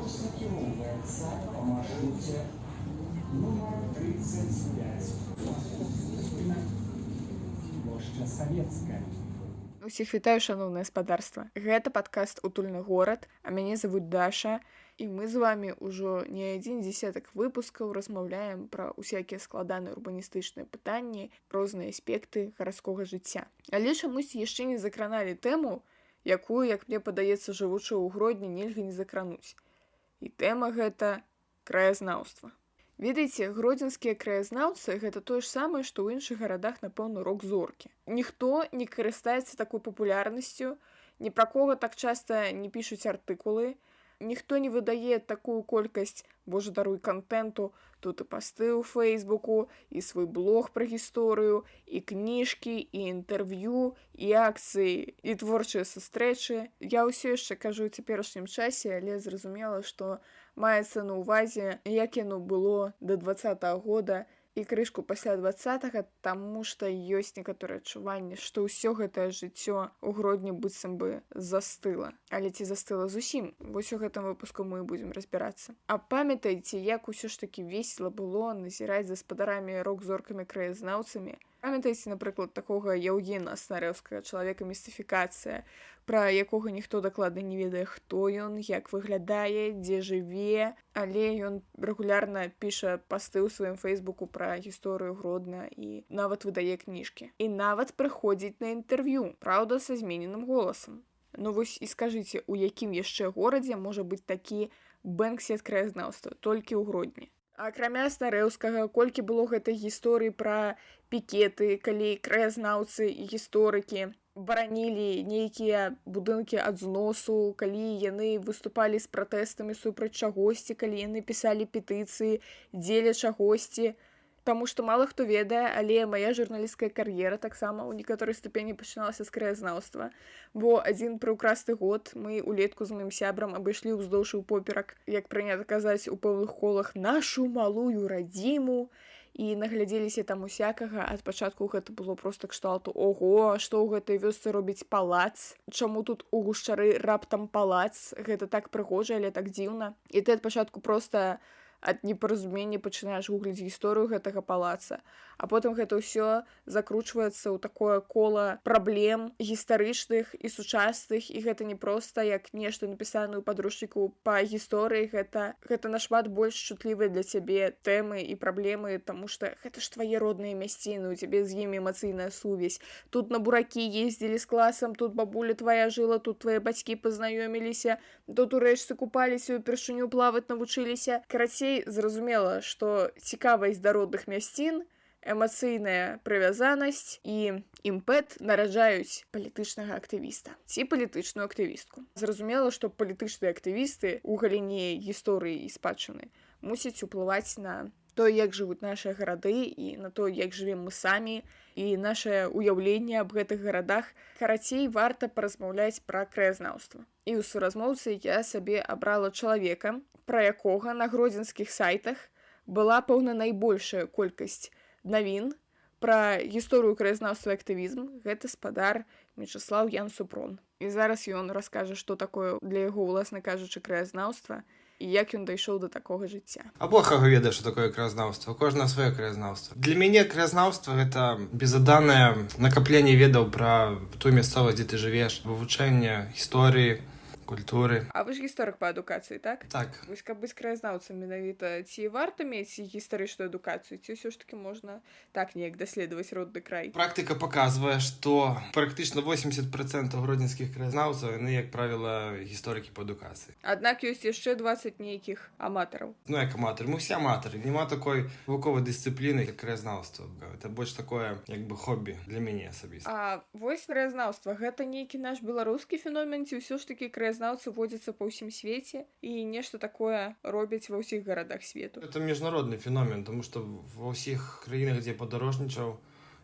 Курс накіроўваецца па маршруце нумар 35. Плошча Савецкая. Усіх вітаю, шановнае спадарства. Гэта падкаст «Утульны горад», а мяне завуць Даша, і мы з вамі ўжо не адзін дзесятак выпускаў размаўляем пра ўсякія складаныя урбаністычныя пытанні, розныя аспекты гарадскога жыцця. Але чамусьці яшчэ не закраналі тэму, якую, як мне падаецца, жывучы ў Гродні, нельга не закрануць. І тэма гэта краязнаўства. Ведаеце, гродзенскія краязнаўцы — гэта тое ж самае, што ў іншых гарадах, напэўна, рок-зоркі. Ніхто не карыстаецца такой папулярнасцю, ні пра кого так часта не пішуць артыкулы, ніхто не выдае такую колькасць, божа даруй, кантэнту, тут і пасты ў Фэйсбуку, і свой блог пра гісторыю, і кніжкі, і інтэрв'ю, і акцыі, і творчыя сустрэчы. Я ўсё яшчэ кажу ў цяперашнім часе, але зразумела, што маецца на ўвазе, як яно было да 20-го года і крышку пасля 20-го, таму што ёсць некаторае адчуванне, што ўсё гэтае жыццё ў Гродні быццам бы застыла. Але ці застыла зусім? Вось у гэтым выпуску мы і будзем разбірацца. А памятаеце, як усё ж такі весела было назіраць за спадарамі рок-зоркамі-краязнаўцамі? Памятаеце, напрыклад, такога Яўгена Снаревскага, чалавека-містыфікацыя, пра якога ніхто дакладна не ведае, хто ён, як выглядае, дзе жыве, але ён рэгулярна піша пасты ў сваім Фэйсбуку пра гісторыю Гродна і нават выдае кніжкі. І нават прыходзіць на інтэрв'ю, праўда, са змененым голасам. Ну вось і скажыце, у якім яшчэ горадзе можа быць такі Бэнксі ад краязнаўства, толькі ў Гродні? Акрамя Снаревскага, колькі было гэтай гісторыі пра пікеты, калі краязнаўцы і гісторыкі баранілі нейкія будынкі ад зносу, калі яны выступалі з пратэстамі супраць чагосьці, калі яны пісалі петыцыі дзеля чагосьці. Таму што мала хто ведае, але мая журналісцкая кар'ера таксама ў некаторай ступені пачыналася з краязнаўства. Бо адзін прыўкрасты год мы улетку з маім сябрам абышлі ўздоўж і ўпоперак, як прынята казаць у пэўных колах, нашу малую радзіму, і наглядзеліся там усякага. Ад пачатку гэта было проста кшталту: ого, што ў гэтай вёсцы робіць палац? Чаму тут у Гушчары раптам палац? Гэта так прыгожа, але так дзіўна. І ты ад пачатку проста ад непаразумення пачынаеш гугліць гісторыю гэтага палаца. А потым гэта ўсё закручваецца ў такое кола праблем гістарычных і сучасных, і гэта не проста як нешта напісанае ў падручніку па гісторыі, гэта нашмат больш чутлівыя для цябе тэмы і праблемы, таму што гэта ж твае родныя мясціны, у цябе з імі эмацыйная сувязь. Тут на буракі ездзілі з класам, тут бабуля твая жыла, тут твае бацькі пазнаёміліся, тут у рэчцы купаліся, упершыню плаваць навучыліся. Карацей, зразумела, што цікавасць да родных мясцін, эмацыйная прывязанасць і імпэт нараджаюць палітычнага актывіста ці палітычную актывістку. Зразумела, што палітычныя актывісты ў галіне гісторыі і спадчыны мусяць уплываць на то, як жывуць нашыя гарады, і на то, як жывем мы самі, і нашае ўяўленне аб гэтых гарадах. Карацей, варта паразмаўляць пра краязнаўства. І ў суразмоўцы я сабе абрала чалавека, пра якога на гродзенскіх сайтах была, пэўна, найбольшая колькасць навін пра гісторыю краязнаўства і актывізм. Гэта спадар Мечыслаў Ян Супрун. І зараз ён раскажа, што такое для яго, уласна кажучы, краязнаўства, і як ён дайшоў да такога жыцця. А Бог яго ведае, што такое краязнаўства. У кожнага сваё краязнаўства. Для мяне краязнаўства — гэта безаданае накапленне ведаў пра тую мясцовасць, дзе ты жывеш, вывучэнне гісторыі, культуры. А вы ж гісторык па адукацыі, так? Так. Вось каб быць краязнаўцам менавіта, ці варта мець гістарычную адукацыю, ці ўсё ж такі можна так неяк даследаваць родны край? Практыка паказвае, што практычна 80% гродзенскіх краязнаўцаў, яны, як правіла, гісторыкі па адукацыі. Аднак ёсць яшчэ 20 нейкіх аматараў. Ну, як аматары? Мы ўсе аматары. Нема такой навуковай дысцыпліны, як краязнаўства. Это больш такое, як бы, хобі для мяне асабіста. А вось краязнаўства — гэта нейкі наш беларускі феномен, ці ўсё ж такі краязнаўцы водзяцца па ўсім свеце і нешта такое робяць ва ўсіх гарадах свету? Это міжнародны феномен, тому што ва ўсіх краінах, дзе падарожнічаў,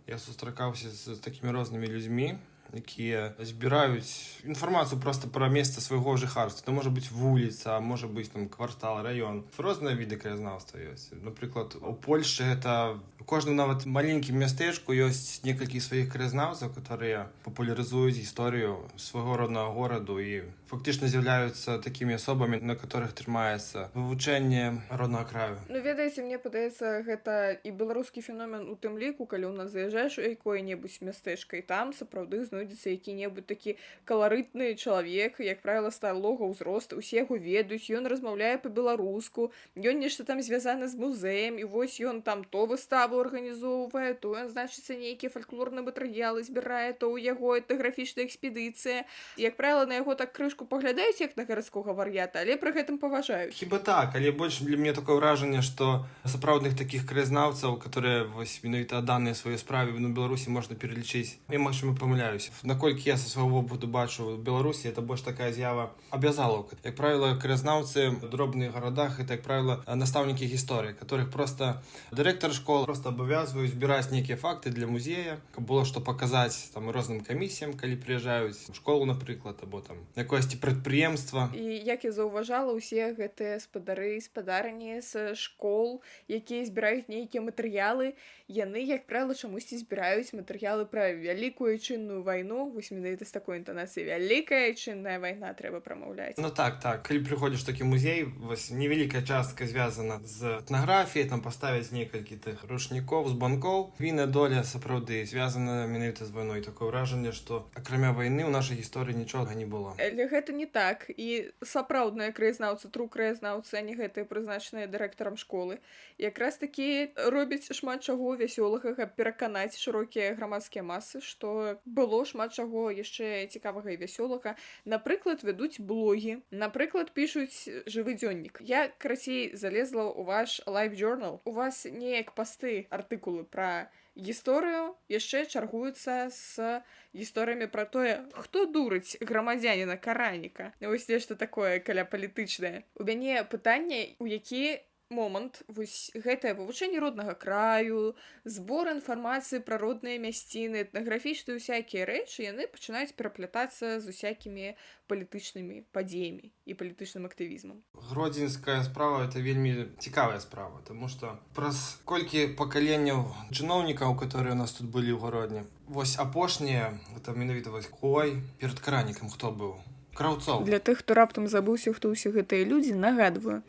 я сустракаўся з такімі рознымі людзьмі, якія збіраюць інфармацыю проста пра месца свайго жыхарства. Это можа быць вуліца, можа быць там квартал, раён. Розныя віды краязнаўства ёсць. Напрыклад, у Польшчы гэта у кожным нават маленькім мястэчку ёсць некалькі сваіх краязнаўцаў, которые папулярызуюць гісторыю свайго роднага гораду і фактично з'являються такими особами, на которых трымаецца вывучэнне роднага краю. Ну, ведаеце, мне падаецца, гэта і беларускі феномен у тым ліку, калі ў нас заязджаеш у якое-небудзь мястэчка, і там сапраўды знойдзецца які-небудзь такі каларытны чалавек, як правіла, сталога ўзросту, усе яго ведаюць, ён размаўляе па-беларуску, ён нешта там звязаны з музеем, і вось ён там то выставу арганізоўвае, то ён, значыцца, нейкія фальклорныя матэрыялы збірае, то ў яго этнаграфічная экспедыцыя. Як правіла, на яго так крышку паглядаюць, як на гарадскога вар'ята, але пры гэтым паважаюць. Хіба так, але больш для мяне такое ўражанне, што сапраўдных такіх краязнаўцаў, которые вось менавіта адданыя сваёй справе, на Беларусі можна пералічыць. Я, магчыма, памыляюсь. Наколькі я са свайго вопыту бачу, в Беларусі это больш такая з'ява абязалаўка. Як правіла, краязнаўцы в дробных гарадах это, як правіла, настаўнікі гісторыі, которых просто дырэктар школ просто абавязваюць збіраць нейкія факты для музея, каб было што паказаць там розным камісіям, калі прыязджаюць у школу, напрыклад, або там якоесьці прадпрыемства. І як я заўважала, усе гэтыя спадары і спадарні з школ, якія збіраюць нейкія матэрыялы, яны, як правіла, чамусьці збіраюць матэрыялы пра вялікую айчынную вайну, вось менавіта з такой інтанацыяй «вялікая айчынная вайна» трэба прамаўляць. Ну так. Калі прыходзіш в такі музей, вось невялікая частка звязана з этнаграфіяй, там паставяць некалькі тых ручнікоў, збанкоў. Вільная доля сапраўды звязана менавіта з вайной. Такое ўражанне, што акрамя вайны ў нашай гісторыі нічога не было. Але гэта не так. І сапраўдныя краязнаўцы, тру-краязнаўцы, а не гэтыя прызначаныя дырэктарам школы, якраз такі робяць шмат чаго вясёлага, каб пераканаць шырокія грамадскія масы, што было шмат чаго яшчэ цікавага і вясёлага. Напрыклад, вядуць блогі, напрыклад, пішуць жывы дзённік. Я, карацей, залезла ў ваш Life Journal. У вас неяк пасты, артыкулы пра гісторыю яшчэ чаргуюцца з гісторыямі пра тое, хто дурыць грамадзяніна Караніка. Вось нешта такое каля палітычнае. У мяне пытанне, у які момант вось гэтае вывучэнне роднага краю, збор інфармацыі пра родныя мясціны, этнаграфічныя усякія рэчы, яны пачынаюць пераплятацца з усякімі палітычнымі падзеямі і палітычным актывізмам. Гродзенская справа это вельмі цікавая справа, тому што праз колькі пакаленняў чыноўнікаў, которые у нас тут былі ў Гродні, вось апошнія, это менавіта вось Кой, перад Каранікам хто быў? Краўцоў. Для тых, хто раптам забыўся, хто ўсе гэтыя людзі, нагадваю.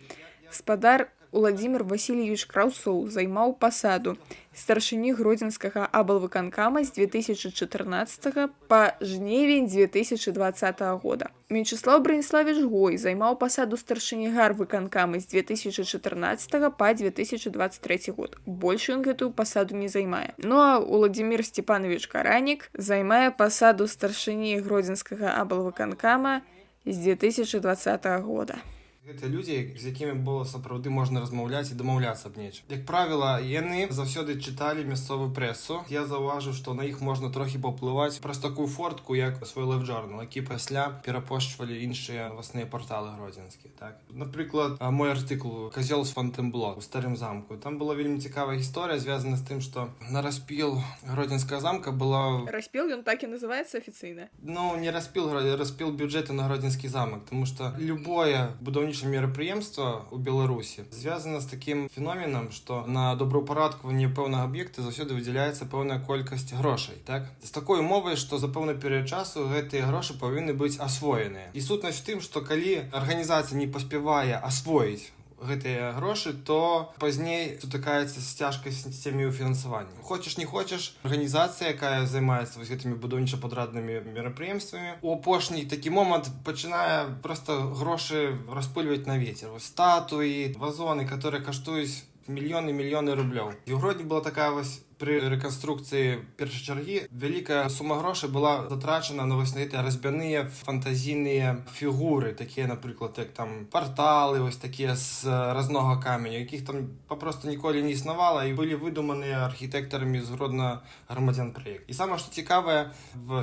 Спадар Уладзімір Васильевич Краўцоў займаў пасаду старшыні Гродзенскага аблвыканкама з 2014 па жнівень 2020 года. Мечыслаў Браніславіч Гой займаў пасаду старшыні гарвыканкама з 2014 па 2023 год. Больш ён гэтую пасаду не займае. Ну а Уладзімір Степанович Каранік займае пасаду старшыні Гродзенскага аблвыканкама з 2020 года. Гэта людзі, з якімі было сапраўды можна размаўляць і дамаўляцца аб нечым. Як правіла, яны заўсёды чыталі мясцовую прэсу. Я заўважыў, што на іх можна трохі паўплываць праз такую фортку, як свой Life Journal, які пасля перапошчвалі іншыя новасныя парталы гродзенскія. Так? Напрыклад, мой артыкул «Казёл з Фонтенбло» у Старым замку. Там была вельмі цікавая гісторыя, звязана з тым, што на распіл Гродзенскага замка была... Распіл ён так і называецца афіцыйна? Ну, не распіл бюджэту на Гродзенскі замак, тому што любое будаўніцтва мерапрыемства ў Беларусі звязана з такім феноменам, што на добраўпарадкаванне пэўнага аб'екта заўсёды выдзяляецца пэўная колькасць грошай. Так? З такой умовай, што за пэўны перыяд часу гэтыя грошы павінны быць асвоеныя. І сутнасць у тым, што калі арганізацыя не паспявае асвоіць гэтыя грошы, то пазней сутыкаецца з цяжкасцямі ў фінансаванні. Хочаш не хочаш, арганізацыя, якая займаецца вось гэтымі будаўніча-падраднымі мерапрыемствамі, у апошні такі момант пачынае проста грошы распыльваць на вецер. Статуі, вазоны, которые каштуюць мільёны рублёў. І ў Гродні была такая вось пры рэканструкцыі першай чаргі вялікая сума грошай была затрачана на вось гэтыя разбяныя фантазійныя фігуры, такія, напрыклад, як там парталы, вось такія з разнога каменю, якіх там папросту ніколі не існавала і былі выдуманыя архітэктарамі з громадзян праект. І самае, што цікавае,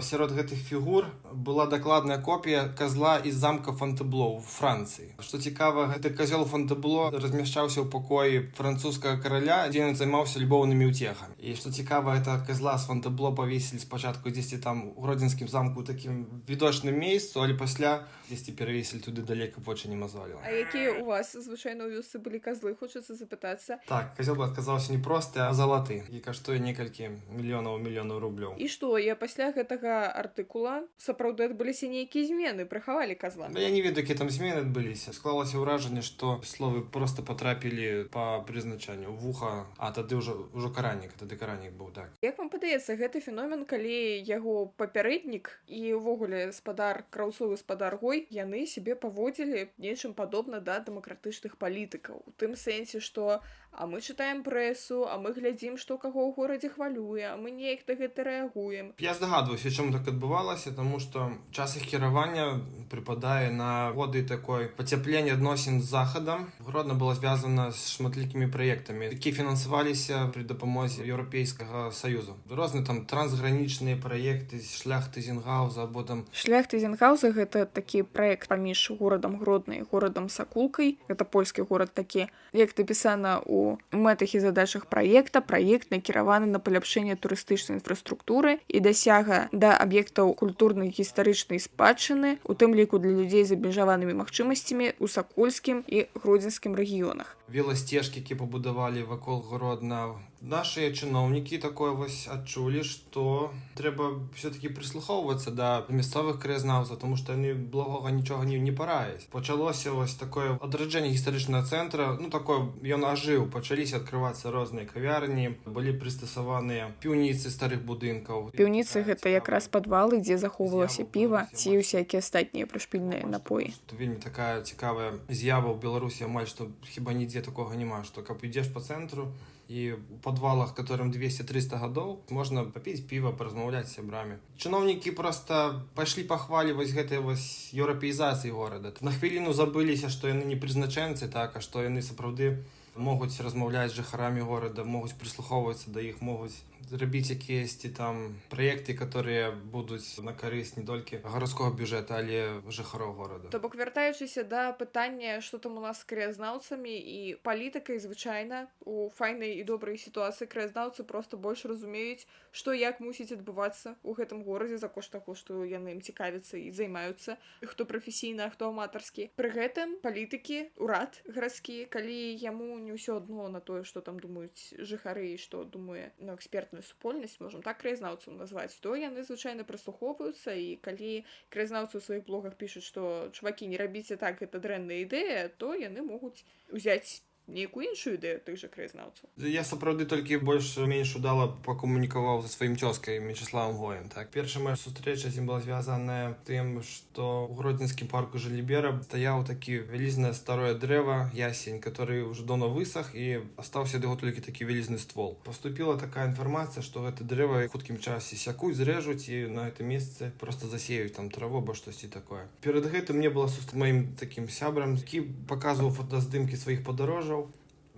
сярод гэтых фігур была дакладная копія казла з замка Фонтенбло ў Францыі. Што цікава, гэты казёл Фонтенбло размяшчаўся ў пакоі французскага караля, дзе ён займаўся любоўнымі ўцехамі. І що цікаво, это козла з Фонтебло повісили спочатку десь там у Гродзенському замку таким відочним місцем, але після десь перевісили туди далеко, в очі не мозолило. А які у вас, звичайно, у вёсцы былі козлы, хочацца запытацца? Так, козел бы оказался не просто, а золотый. И коштует некалькі мільёнаў рублёў. І што, і пасля гэтага артыкула сапраўды адбыліся нейкія змены, прыхавалі козла? Я не ведаю, якія там змены адбыліся. Склалася ўражанне, што словы просто потрапілі па прызначанню в вуха, а тады ўжо каранік, тады каранік быў, так. Як вам падаецца, гэты феномен, калі яго папярэднік і ўвогуле спадар Краўцоў і спадар Гой, яны сябе паводзілі нечым падобна да дэмакратычных палітыкаў. У тым сэнсе, што а мы чытаем прэсу, а мы глядзім, што каго ў горадзе хвалюе, а мы неяк на гэта рэагуем. Я здагадваюся, чаму так адбывалася, таму што час іх кіравання прыпадае на годы такой пацяплення адносін з захадам. Гродно было звязана з шматлікімі праектамі, які фінансаваліся пры дапамозе Еўрапейскага Саюзу. Розны там трансгранічныя праекты, шлях Тызенгауза або там... Шлях Тызенгауза — гэта такі праект паміж горадам Гродна і горадам Сакулкай. Гэта польскі горад такі. Як напісана у мэтах і задачах праекта, праект накіраваны на паляпшэнне турыстычнай інфраструктуры і дасяга да аб'ектаў культурнай гістарычнай спадчыны, у тым ліку для людзей з абмежаванымі магчымасцямі ў Сакольскім і Гродзенскім рэгіёнах. Веласцежкі, які пабудавалі вакол Гродна. Нашыя чыноўнікі такое вось адчулі, што трэба все-таки прыслухоўвацца да мясцовых краязнаўцаў, тому што яны благога нічога не параюць. Пачалося вось такое адраджэнне гістарычнага цэнтра, такое ён ажыў, пачаліся адкрывацца розныя кавярні, былі прыстасаваныя піўніцы старых будынкаў. Піўніцы — гэта якраз падвалы, дзе захоўвалася піва ці ўсякія астатнія прышпільныя напоі. Вельмі такая цікавая з'ява ў Беларусі, амаль што хіба нідзе такога няма, што каб ідзеш па цэнтру, і ў падвалах, которым 200-300 гадоў, можна папіць піва, паразмаўляць з сябрамі. Чыноўнікі проста пайшлі пахваліваць гэтай вось еўрапеізацыі горада. На хвіліну забыліся, што яны не прызначэнцы, так, а што яны сапраўды могуць размаўляць з жыхарамі горада, могуць прыслухоўвацца да іх, могуць зрабіць якіясьці там праекты, которые будуць на карысць не толькі гарадскога бюджэта, але жыхароў горада. То бок, вяртаючыся да пытання, што там у нас з краязнаўцамі і палітыкай, звычайна у файнай і добрай сітуацыі краязнаўцы проста больш разумеюць, што як мусіць адбывацца ў гэтым горадзе за кошт таго, што яны ім цікавяцца і займаюцца, хто прафесійна, а хто аматарскі. Пры гэтым палітыкі, урад гарадскі, калі яму не ўсё адно на тое, што там думаюць жыхары і што думае экспертная супольнасць, можам так краязнаўцам назваць, то яны звычайна прыслухоўваюцца, і калі краязнаўцы ў сваіх блогах пішуць, што чувакі, не рабіце так, гэта дрэнная ідэя, то яны могуць узяць нейкую іншую ідэю тых жа краязнаўцаў. Я сапраўды толькі больш-менш удала пакамунікаваў за сваім цёзкай Мечыславам Гоем. Так, першая моя сустрэча з ім была звязаная тым, што ў Гродзенскім парку Жалібера стаяў такі вялізнае старое дрэва, ясень, который ўжо давно высах, і астаўся ад яго толькі такі вялізны ствол. Паступіла такая інфармацыя, што гэта дрэва ў хуткім часе сякуць, зрэжуць і на гэтым месцы проста засеюць там траву або штосьці такое. Перад гэтым мне была сустрэча маім такім сябрам, які паказваў фотаздымкі сваіх падарожжаў.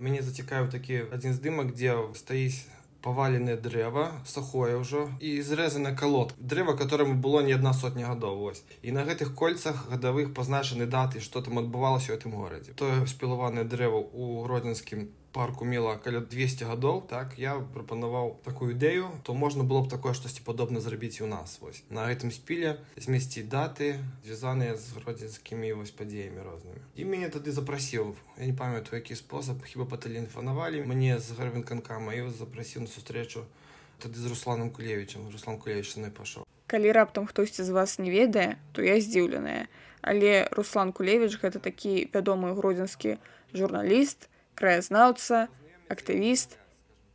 Мяне зацікавіў такі адзін здымак, дзе стаіць паваленае дрэва, сухое ўжо, і зрэзана калодка. Дрэва, которому было не 100 гадоў. Вось. І на гэтых кольцах гадавых пазначаны даты, што там адбывалася ў гэтым горадзе. Тое спілаванае дрэва ў Гродзенскім парку мела каля 200 гадоў, так, я прапанаваў такую ідэю, то можна было б такое штосьці падобна зрабіць і ў нас. Вось. На гэтым спіле змесціць даты, звязаныя з гродзенскімі вось падзеямі рознымі. І мяне тады запрасіў, я не памятаю, які спосаб, хіба патэлефанавалі мне з гарвыканкама, і запрасіў на сустрэчу тады з Русланом Кулевічем. Руслан Кулевіч са мной пашоў. Калі раптам хтосьці з вас не ведае, то я здзіўленая. Але Руслан Кулевіч — гэта такі вядомы гродзенскі журналіст, краязнаўца, актывіст.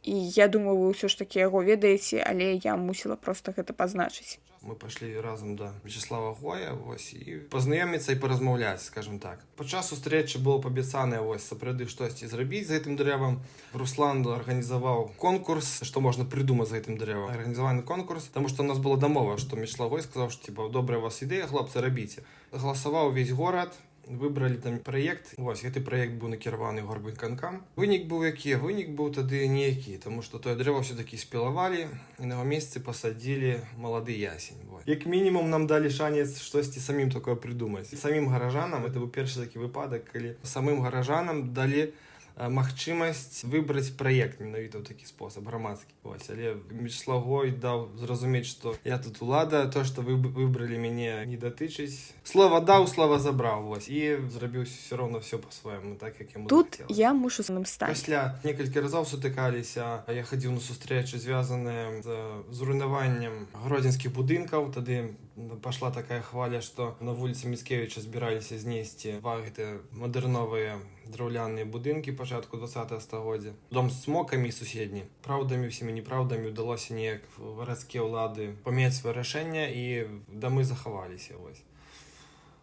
І я думаю, вы ўсё ж такі яго ведаеце, але я мусіла проста гэта пазначыць. Мы пайшлі разам да Мечыслава Гоя, вось, і пазнаёміцца і паразмаўляць, скажем так. Падчас сустрэчы было паабяцанае вось сапраўды штосьці зрабіць з гэтым дрэвам. Руслан арганізаваў конкурс, што можна прыдумаць з гэтым дрэвам. Арганізаваны конкурс, таму што у нас была дамова, што Мечыслав Гой сказаў, што типа добрая у вас ідэя, хлопцы, рабіце. Галасаваў увесь горад. Выбралі там праект. Вось, гэты праект быў накіраваны гарвыканкам. Вынік быў які? Вынік быў тады ніякі, таму што тое дрэва ўсё-такі спілавалі і на яго месцы пасадзілі малады ясень. Вось. Як мінімум нам далі шанец штосьці самім такое прыдумаць. Самім гаражанам, это быў першы такі выпадак, калі самым гаражанам далі магчымасць выбраць праект менавіта ў такі спосаб грамадскі. Вось, але Мічслагой даў зразумець, што я тут улада, то, што вы выбралі мяне, не датычыць. Слова даў, слова забраў, вось, і зрабіў все роўна все па-свайму, так як яму Тут захацелася. я мушу з ім стаць. Пасля некалькі разоў сутыкаліся, я хадзіў на сустрэчы, звязаныя з руйнаваннем гродзенскіх будынкаў. Тады пашла такая хваля, што на вуліцы Міцкевіча збіраліся знесці гэтыя мадэрновыя драўляныя будынкі пачатку 20-го стагоддзя. Дом з смокамі суседні. Праўдамі, усімі неправдамі ўдалося неяк гарадскія ўлады памяць сваё рашэнне, і дамы захаваліся. Вось.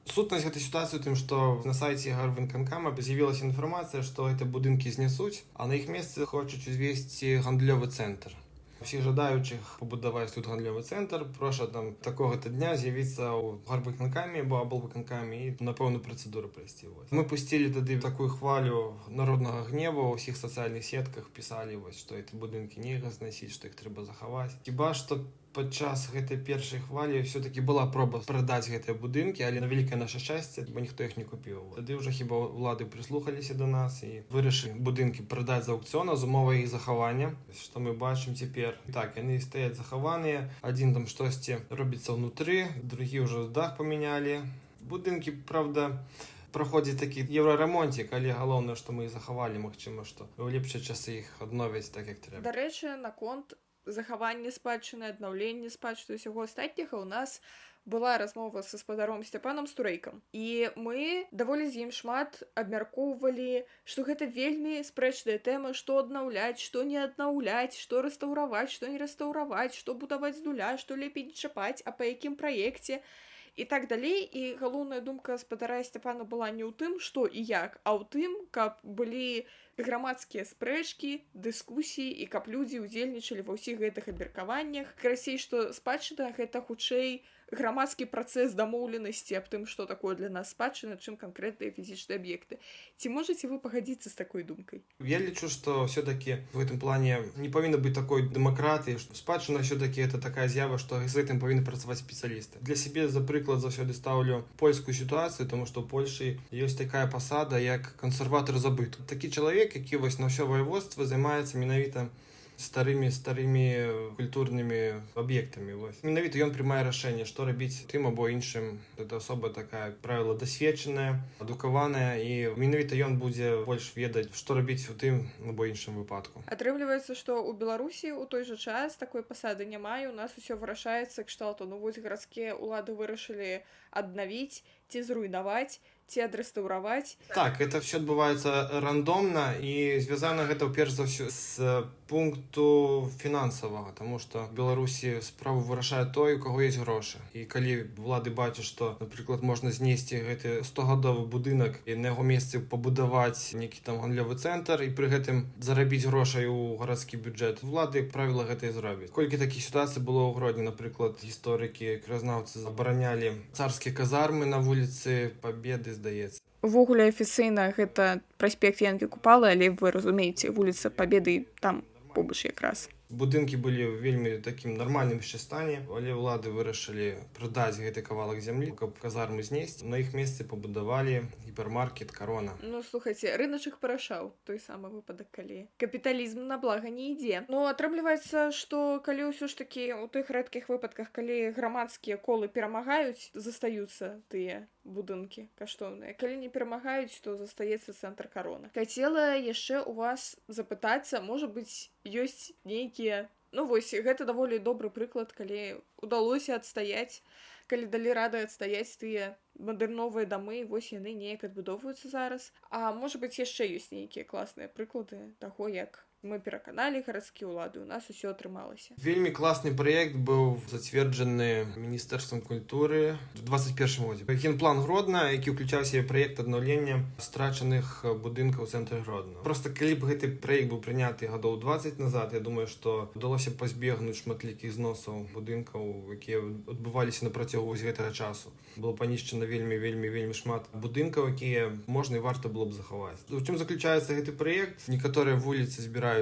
Сутнасць гэтай сітуацыі ў тым, што на сайце гарвыканкама з'явілася інфармацыя, што гэтыя будынкі знясуць, а на іх месцы хочуць узвесці гандлёвы цэнтр. Всіх жадаючых пабудаваць тут гандлёвы цэнтр, проша там такога-то дня з'явіцца ў гарвыканкаме або аблвыканкаме і на пэўную працэдуру прайсці. Мы пусцілі тады такую хвалю народнага гневу, ў ўсіх сацыяльных сетках пісалі, што гэты будынкі нельга зносіць, што іх трэба захаваць. Хіба што падчас гэтай першай хвалі все-таки была проба прадаць гэтыя будынкі, але на вялікае наша шчасце, бо ніхто іх не купіў. Тады ўжо хіба ўлады прыслухаліся да нас і вырашылі будынкі прадаць з аўкцыёна з умовай іх захавання. Што мы бачым цяпер. Так, яны стаяць захаваныя, адзін там штосьці робіцца ўнутры, другі ўжо дах памянялі. Будынкі, правда, праходзіць такі еўрарамонцік, але галоўнае, што мы іх захавалі, магчыма, што ў лепшыя часы іх адновяць так, як трэба. Дарэчы, наконт захаванне спадчыны, аднаўленне спадчыны усяго астатняга у нас была размова са спадаром Сцяпанам Стурэйкам. І мы даволі з ім шмат абмяркоўвалі, што гэта вельмі спрэчная тэма, што аднаўляць, што не аднаўляць, што рэстаўраваць, што не рэстаўраваць, што будаваць з нуля, што лепей не чапаць, а па якім праекце і так далей. І галоўная думка спадара Сцяпана была не ў тым, што і як, а ў тым, каб былі грамадскія спрэчкі, дыскусіі і каб людзі ўдзельнічалі ва ўсіх гэтых абмеркаваннях. Красей, што спадчына гэта хутчэй грамадскі працэс дамоўленасці аб тым, што такое для нас спадчына, чым канкрэтныя фізічныя аб'екты. Ці можаце вы пагадзіцца з такой думкай? Я лічу, што все-таки в гэтым плане не павінна быць такой дэмакратыі. Спадчына все-таки это такая з'ява, што з гэтым павінны працаваць спецыялісты. Для сябе, за прыклад, заўсёды стаўлю польскую сітуацыю, тому што ў Польшы ёсць такая пасада, як кансерватар забыту. Такі чалавек, які вось на ўсё воеводства займаецца менавіта старымі культурнымі аб'ектамі. Менавіта ён прымае рашэнне, што рабіць тым або іншым. Гэта асоба такая, правіла, дасведчаная, адукаваная, і менавіта ён будзе больш ведаць, што рабіць у тым або іншым выпадку. Атрымліваецца, што ў Беларусі ў той жа час такой пасады няма, у нас усё вырашаецца кшталту, вось гарадскія ўлады вырашылі аднавіць ці зруйнаваць, ці адрэстаўраваць. Так, это все адбываецца рандомна, і звязана гэта перш за ўсё з пункту фінансавага, таму што в Беларусі справу вырашае той, у каго ёсць грошы. І калі ўлады бачаць, што, напрыклад, можна знесці гэты 100-гадовы будынак і на яго месцы пабудаваць нейкі там гандлёвы цэнтр і пры гэтым зарабіць грошай у гарадскі бюджэт, улады, правіла, гэта і зробяць. Колькі такіх сітуацый было ў Гродні, напрыклад, гісторыкі, краязнаўцы абаранялі царскія казармы на вуліцы Пабеды, здаецца. Увогуле афіцыйна гэта праспект Янкі Купалы, але вы разумееце, вуліца Пабеды там побач якраз. Будынкі былі ў вельмі такім нармальным яшчэ стане, але ўлады вырашылі прадаць гэты кавалак зямлі, каб казармы знесці. На іх месцы пабудавалі гіпермаркет «Карона». Ну, слухайце, рыначак парашаў, той самы выпадак, калі капіталізм на блага не ідзе. Ну, атрымліваецца, што калі ўсё ж такі у тых рэдкіх выпадках, калі грамадскія колы перамагаюць, застаюцца тыя будынкі каштоўныя. Калі не перамагаюць, то застаецца цэнтр «Карона». Хацела яшчэ у вас запытацца, можа быць, ёсць нейкія... Ну, вось, гэта даволі добры прыклад, калі удалося адстаяць, калі далі рады адстаяць тыя мадэрновыя дамы, вось яны неяк адбудоўваюцца зараз. А можа быць, яшчэ ёсць нейкія класныя прыклады таго, як мы пераканалі гарадскія ўлады, у нас усё атрымалася. Вельмі класны праект быў зацверджаны Міністэрствам культуры ў 2021 годзе. Генплан Гродна, які ўключаў сябе праект аднаўлення страчаных будынкаў у цэнтры Гродна. Проста калі б гэты праект быў прыняты гадоў 20 назад, я думаю, што ўдалося пазбегнуць шматлікіх зносаў будынкаў, якія адбываліся на працягу вось гэтага часу. Было панішчана вельмі шмат будынкаў, якія можна і варта было б захаваць. У чым заключаецца гэты праект? Некаторыя вуліцы збіраюцца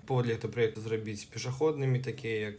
паводле гэтага праекта зрабіць пешаходнымі, такія як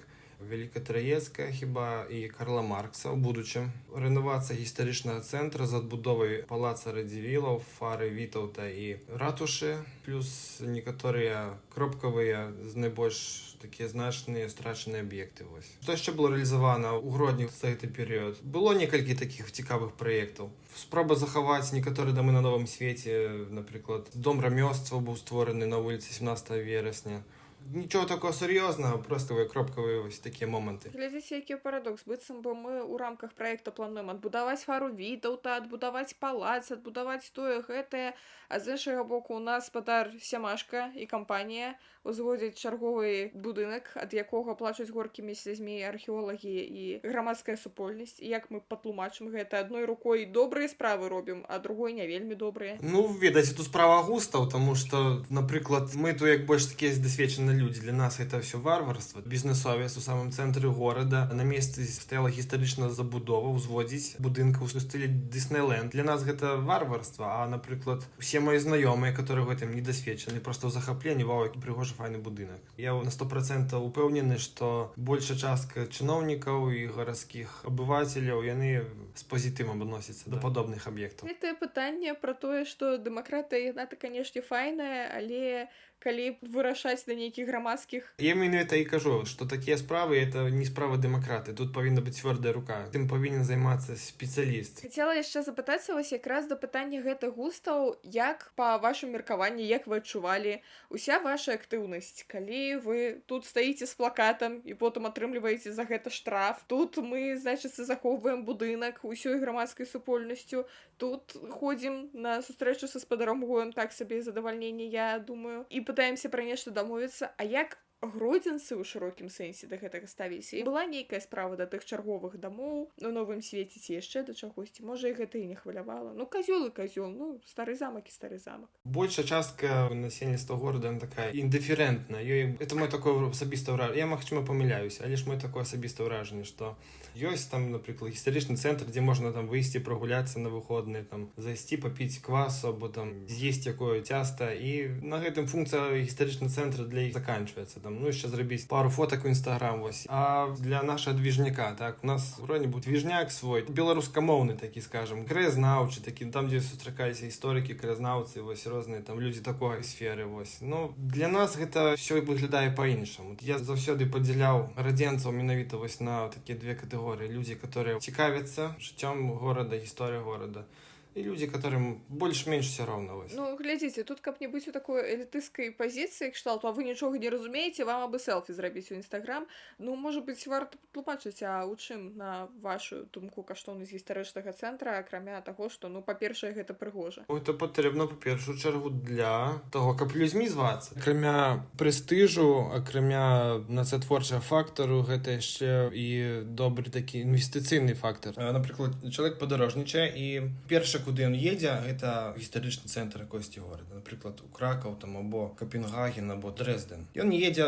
Великотроецкая хіба і Карла Маркса ў будучым. Рэнавацыя гістарычнага цэнтра з адбудовай палаца Радзівілаў, фары Вітаўта і ратушы, плюс некаторыя кропкавыя з найбольш такія значныя страчаныя аб'екты. Што яшчэ было рэалізавана ў Гродні за гэты перыяд? Было некалькі такіх цікавых праектаў. Спроба захаваць некаторыя дамы на Новым свеце, напрыклад, дом рамёстваў быў створаны на вуліцы 17 верасня. Нічого такого сур'ёзнага, просто кропкавыя такія моманты. Глядзіце, які парадокс, быццам бы мы ў рамках праекта плануем адбудаваць фару Вітаўта, адбудаваць палац, адбудаваць тое гэтае, а з іншага боку у нас спадар Сямашка і кампанія узводзяць чарговы будынак, ад якога плачуць горкімі слязьмі археолагі і грамадская супольнасць. І як мы патлумачым гэта, адной рукой добрыя справы робім, а другой не вельмі добрыя. Ну, ведаць, тут справа густаў, таму што, напрыклад, мы тут як больш такія дасведчаныя люди. Для нас это все варварство. Бізнесовец у самом цэнтры горада. На месцы стаяла гістарычная забудова, узводзіць будынка ў стылі Дыснейленд. Для нас гэта варварство. А, напрыклад, усе мои знаёмыя, которые в этом недосведчаны, просто ў захапленні, вау, які прыгожы файны будынак. Я на 100% упэўнены, што большая частка чыноўнікаў і гарадскіх абывацеляў, яны з пазітывам адносяцца да падобных аб'ектаў. Гэтае пытанне пра тое, што дэмакратыя, яна-то, канешне, файная, але калі вырашаць на нейкіх грамадскіх... Я менавіта і кажу, што такія справы это не справа дэмакраты. Тут павінна быць цвёрдая рука. Тым павінен займацца спецыяліст. Хацела яшчэ запытацца вас якраз да пытання гэтых густаў, як па вашым меркаванні, як вы адчувалі уся ваша актыўнасць, калі вы тут стаіце з плакатам і потым атрымліваеце за гэта штраф. Тут мы, значыцца, захоўваем будынак усёй грамадскай супольнасцю. Тут ходзім на сустрэчу са спадаром гоем, так сабе задавальненне, я думаю, і пытаемся пра нешта дамовіцца, а як гродзенцы ў шырокім сэнсе да гэтага ставіліся? І была нейкая справа да тых чарговых дамоў на Новым свеце ці яшчэ да чагосьці? Можа, і гэта і не хвалявала. Ну, казёл і казёл, ну, стары замак і стары замак. Большая частка насельніцтва горада такая індыферэнтная. Это мой такое асабістае ўражанне. Я, магчыма, памыляюся, але ж мой такое асабістае ўражанне, што ёсць там, напрыклад, гістарычны цэнтр, дзе можна там выйсці прагуляцца на выходныя, там зайсці папіць квасу або там з'есці якое цяста, і на гэтым функцыя гістарычнага цэнтра для іх заканчваецца. Там, ну, яшчэ зрабіць пару фотак у Інстаграм, вось. А для нашага движняка, так, у нас вроде бы движняк свой, беларускамоўны такі, скажем, краязнаўчы такі, там, дзе сустракаліся гісторыкі, краязнаўцы, вось, розныя там людзі такой сферы, вось. Ну, для нас гэта ўсё выглядае па-іншаму. Я заўсёды падзяляў радзенцаў менавіта вось на такія две катэгорыі. Людзі, которые цікавяцца жыццём горада, гісторыяй горада. І людзі, которым больш-менш все роўна. Ну, глядзіце, тут каб не быць у такой элітысцкай пазіцыі кшталту, а вы нічога не разумееце, вам абы селфі зрабіць у Інстаграм, ну, можа быць, варта патлумачыць, а ў чым, на вашу думку, каштоўнасць гістарычнага цэнтра, акрамя таго, што, ну, па-першае, гэта прыгожа? Гэта патрэбна, па-першую чаргу, для таго, каб людзьмі звацца. Акрамя прэстыжу, акрамя нацытворчага фактару, гэта яшчэ і добры такі інвестыцыйны фактар. Напрыклад, чалавек падарожнічае, і першы куды ён едзе, гэта гістарычны цэнтр якосці горада. Напрыклад, у Кракаў, там, або Капенгаген, або Дрэзден. Ён не едзе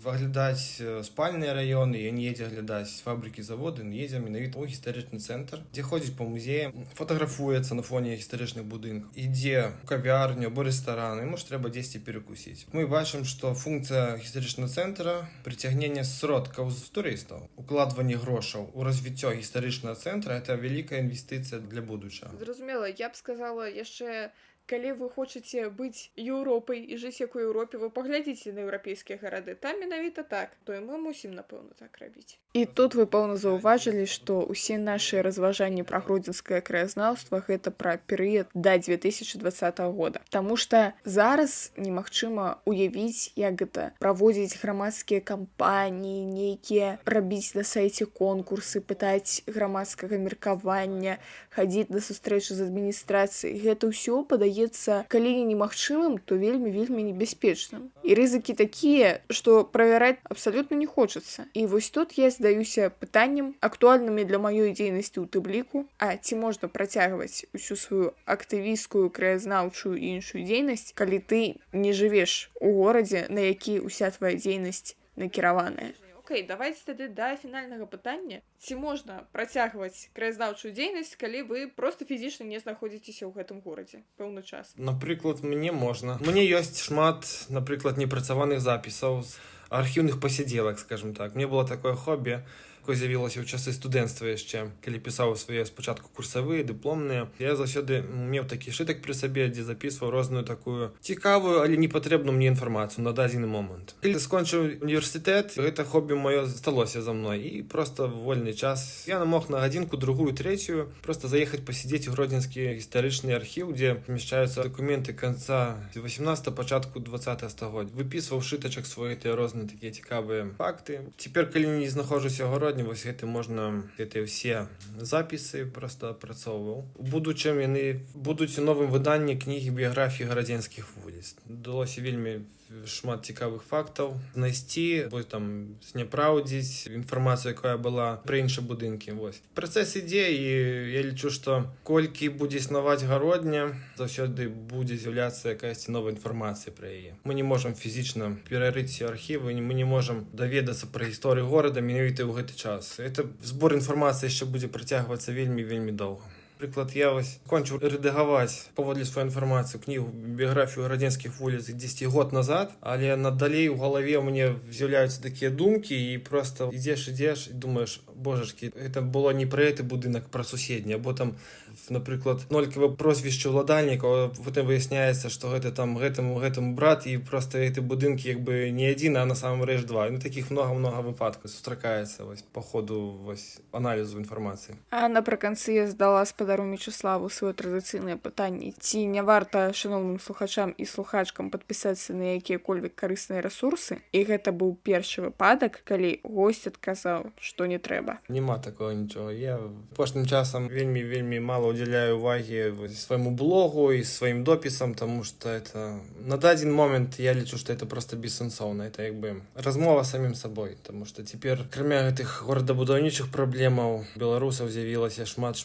аглядаць спальныя раёны, ён не едзе аглядаць фабрыкі, заводы, ён едзе менавіта ў гістарычны цэнтр, дзе ходзіць па музеі, фотаграфуецца на фоне гістарычных будынкаў, ідзе ў кавярню або рэстаран, яму ж трэба дзесьці перакусіць. Мы бачым, што функцыя гістарычнага цэнтра прыцягнення сродкаў з турыстаў, укладванне грошаў у развіццё гістарычнага цэнтра, это вялікая інвестыцыя для будучага. Зразумела, я б сказала яшчэ, калі вы хочаце быць Еўропай і жыць як у Еўропе, вы паглядзіце на еўрапейскія гарады. Там менавіта так, то і мы мусім, напэўна, так рабіць. І тут вы, пэўна, заўважылі, што ўсе нашы разважанні пра гродзенскае краязнаўства гэта пра перыяд да 2020 года. Таму што зараз немагчыма уявіць, як гэта праводзіць грамадскія кампаніі, нейкія рабіць на сайце конкурсы, пытаць грамадскага меркавання, хадзіць на сустрэчы з адміністрацыяй. Гэта ўсё падаецца, калі не немагчымым, то вельмі небяспечным. І рызыкі такія, што правяраць абсалютна не хочацца. І вось тут я задаюся пытаннем, актуальнымі для маёй дзейнасці ў тым ліку, а ці можна працягваць усю сваю актывісцкую, краязнаўчую і іншую дзейнасць, калі ты не жывеш у горадзе, на які ўся твая дзейнасць накіраваная. Окей, давайте тады да фінальнага пытання. Ці можна працягваць краязнаўчую дзейнасць, калі вы проста фізічна не знаходзіцеся ў гэтым горадзе пэўны час? Напрыклад, мне можна. Мне ёсць шмат, напрыклад, непрацаваных запісаў з архіўных пасядзелак, скажем так. Мне было такое хобі, якое з'явілася ў часы студэнцтва яшчэ, калі пісаў свае спачатку курсавыя, дыпломныя. Я заўсёды меў такі шытак пры сабе, дзе запісваў розную такую цікавую, але непатрэбную мне інфармацыю на дадзены момант. Калі скончыў універсітэт, гэта хобі маё засталося за мной. І проста вольны час я мог на гадзінку, другую, трэцюю проста заехаць пасядзець у гродзенскі гістарычны архіў, дзе памяшчаюцца дакументы канца 18-го, пачатку 20-го стагоддзя. Выпісваў шытачак свае тыя розныя такія цікавыя факты. Цяпер, калі не знаходжуся ў гародні, вось гэта можна, гэтыя ўсе запісы проста апрацоўваў. У будучым яны будуць у новым выданні кнігі біяграфіі гарадзенскіх вуліц. Далося вельмі шмат цікавых фактаў знайсці, вось там зняпраўдзіць інфармацыю, якая была пра іншыя будынкі. Вось. Працэс ідзе, і я лічу, што колькі будзе існаваць гародня, заўсёды будзе з'яўляцца якаясьці новая інфармацыя пра яе. Мы не можам фізічна перарыць архівы, мы не можам даведацца пра гісторыю горада менавіта ў гэты час. Это збор інфармацыі яшчэ будзе працягвацца вельмі доўга. Напрыклад, я вось кончыў рэдагаваць паводле сваёй інфармацыі кнігу біяграфію гарадзенскіх вуліц 10 год назад, але надалей у галаве ў мяне з'яўляюцца такія думкі, і проста ідзеш і думаеш, божачкі, гэта было не пра гэты будынак, пра суседні, або там, напрыклад, нолькавае прозвішча ўладальніка, потым выясняецца, што гэта там гэтаму брат, і проста гэты будынкі як бы не адзін, а на самом рэч два. Ну, такіх многа выпадкаў сустракаецца вось па ходу вось аналізу інфармацыі. А напрыканцы я здала спадару Мечыславу сваё традыцыйнае пытанне. Ці не варта шаноўным слухачам і слухачкам падпісацца на якія-кольвек карысныя рэсурсы? І гэта быў першы выпадак, калі госць адказаў, што не трэба. Нема такого нічога. Я апошнім часам вельмі мала удзяляю увагі свайму блогу і сваім допісам, таму што это на дадзены момент я лічу, што это проста бессэнсоўна. Это як бы размова з самім сабой, таму што цяпер, акрамя гэтых горадабудаўнічых праблемаў, беларусаў з'явілася шмат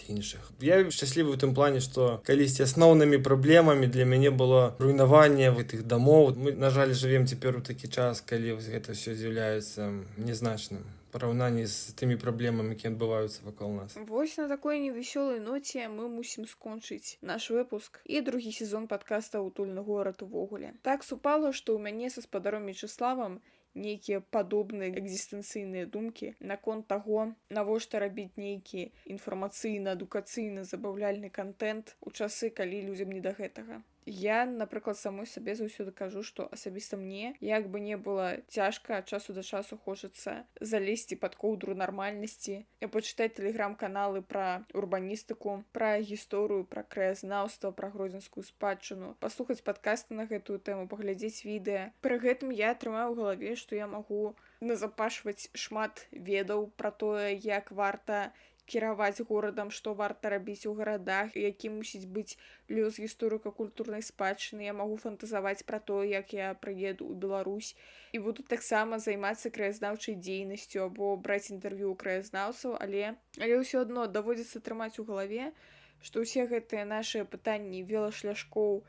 іншых. Я шчаслівы ў тым плане, што калісьці асноўнымі праблемамі для мяне было руйнаванне гэтых дамоў. Мы, на жаль, жывем цяпер у такі час, калі гэта ўсё з'яўляецца незначным параўнанні з тымі праблемамі, якія адбываюцца вакол нас. Вось на такой невесёлай ноце мы мусім скончыць наш выпуск і другі сезон падкаста «Утульны горад» увогуле. Так супала, што ў мяне са спадаром Мечыславам нейкія падобныя экзістэнцыйныя думкі наконт таго, навошта рабіць нейкі інфармацыйна-адукацыйна забаўляльны кантэнт у часы, калі людзям не да гэтага. Я, напрыклад, самой сабе заўсёды кажу, што асабіста мне, як бы не было цяжка, ад часу да часу хочацца залезці пад коўдру нармальнасці і пачытаць тэлеграм-каналы пра урбаністыку, пра гісторыю, пра краязнаўства, пра гродзенскую спадчыну, паслухаць падкасты на гэтую тэму, паглядзець відэа. Пры гэтым я трымаю ў галаве, што я магу назапашваць шмат ведаў пра тое, як варта кіраваць горадам, што варта рабіць у гарадах, які мусіць быць лёс гісторыка-культурнай спадчыны. Я магу фантазаваць пра тое, як я прыеду ў Беларусь і буду таксама займацца краязнаўчай дзейнасцю або браць інтэрв'ю ў краязнаўцаў, але ўсё адно даводзіцца трымаць у галаве, што ўсе гэтыя нашыя пытанні велашляшкоў,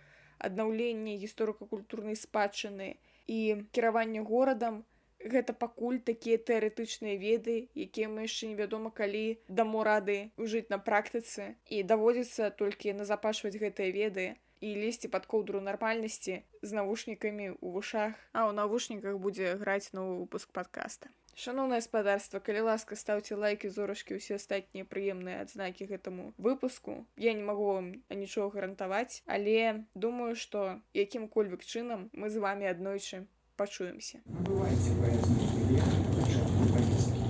аднаўлення гісторыка-культурнай спадчыны і кіравання горадам, гэта пакуль такія тэарэтычныя веды, якія мы яшчэ невядома калі дамо рады жыць на практыцы, і даводзіцца толькі назапашваць гэтыя веды і лезці пад коўдру нармальнасці з навушнікамі ў вушах, а ў навушніках будзе граць новы выпуск падкаста. Шаноўнае спадарства, калі ласка, стаўце лайкі, зорачкі, усе астатнія прыемныя адзнакі гэтаму выпуску. Я не магу вам нічога гарантаваць, але думаю, што якім-кольвек чынам мы з вамі аднойчы пачуемся. Набывайте поездные билеты на початку поездки.